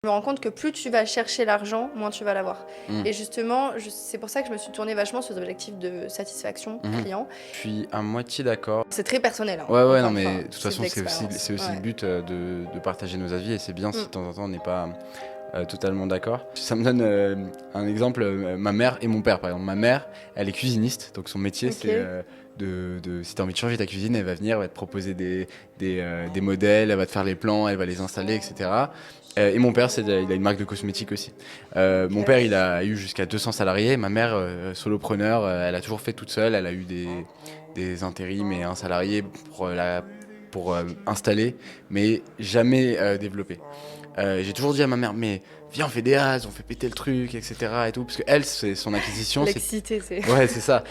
Je me rends compte que plus tu vas chercher l'argent, moins tu vas l'avoir. Mmh. Et justement, c'est pour ça que je me suis tournée vachement sur des objectifs de satisfaction client. Je suis à moitié d'accord. C'est très personnel, hein, Ouais, non, encore une fois, mais de toute c'est de façon, c'est aussi l'expérience. le Ouais. but de partager nos avis et c'est bien si Mm. de temps en temps on n'est pas totalement d'accord. Ça me donne un exemple, ma mère et mon père par exemple. Ma mère, elle est cuisiniste, donc son métier Ok. c'est si tu as envie de changer ta cuisine, elle va venir, elle va te proposer des modèles, elle va te faire les plans, elle va les installer, etc. Et mon père, il a une marque de cosmétiques aussi. Mon père, il a eu jusqu'à 200 salariés. Ma mère, solopreneur, elle a toujours fait toute seule. Elle a eu des intérims et un salarié pour installer, mais jamais développer. J'ai toujours dit à ma mère, mais viens, on fait des has, on fait péter le truc, etc. et tout, parce que elle, c'est son acquisition, c'est L'excité, c'est... ouais, c'est ça.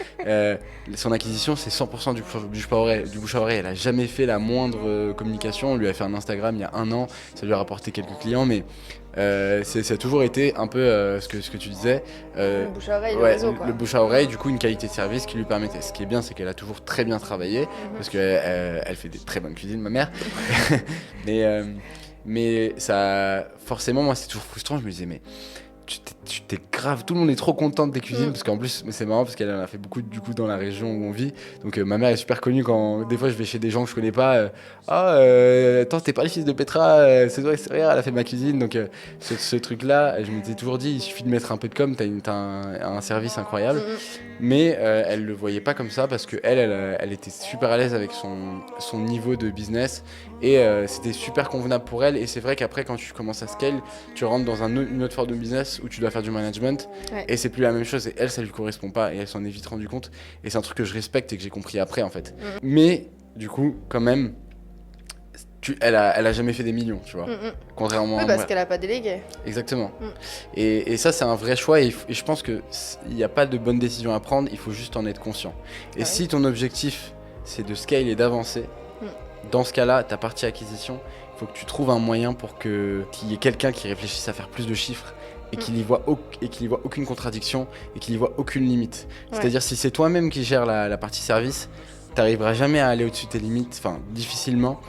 Son acquisition, c'est 100% du bouche à oreille. Elle a jamais fait la moindre communication. On lui a fait un Instagram il y a 1 an, ça lui a rapporté quelques clients, mais ça a toujours été un peu ce que tu disais. Le bouche à oreille, le Ouais, réseau, quoi. le bouche à oreille, du coup, une qualité de service qui lui permettait. Ce qui est bien, c'est qu'elle a toujours très bien travaillé, parce qu'elle elle fait des très bonnes cuisines, ma mère. Mais ça, forcément, moi, c'est toujours frustrant. Je me disais, mais tu t'es grave, tout le monde est trop content de tes cuisines parce qu'en plus c'est marrant parce qu'elle en a fait beaucoup du coup dans la région où on vit, donc ma mère est super connue quand des fois je vais chez des gens que je connais pas, attends, t'es pas le fils de Petra, c'est vrai, elle a fait ma cuisine, donc ce truc là je m'étais toujours dit il suffit de mettre un peu de com, t'as un service incroyable. Mais elle le voyait pas comme ça parce que elle était super à l'aise avec son niveau de business et c'était super convenable pour elle. Et c'est vrai qu'après, quand tu commences à scale, tu rentres dans une autre forme de business où tu dois faire du management et c'est plus la même chose. Et elle, ça lui correspond pas et elle s'en est vite rendu compte. Et c'est un truc que je respecte et que j'ai compris après en fait. Mais du coup, quand même, elle a jamais fait des millions, tu vois. Contrairement à Oui, moi. parce qu'elle a pas délégué. Exactement. Et ça, c'est un vrai choix et je pense qu'il n'y a pas de bonne décision à prendre, il faut juste en être conscient. Et si ton objectif, c'est de scale et d'avancer, dans ce cas-là, ta partie acquisition, il faut que tu trouves un moyen pour qu'il y ait quelqu'un qui réfléchisse à faire plus de chiffres et qu'il y voit aucune contradiction et qu'il y voit aucune limite. C'est-à-dire, si c'est toi-même qui gères la partie service, t'arriveras jamais à aller au-dessus de tes limites, enfin difficilement,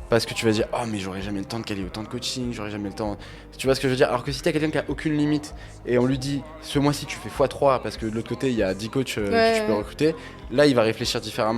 parce que tu vas dire, oh mais j'aurai jamais le temps de caler autant de coaching, j'aurai jamais le temps. Tu vois ce que je veux dire? Alors que si t'as quelqu'un qui a aucune limite et on lui dit, ce mois-ci tu fais x3 parce que de l'autre côté il y a 10 coachs que tu peux recruter, là il va réfléchir différemment.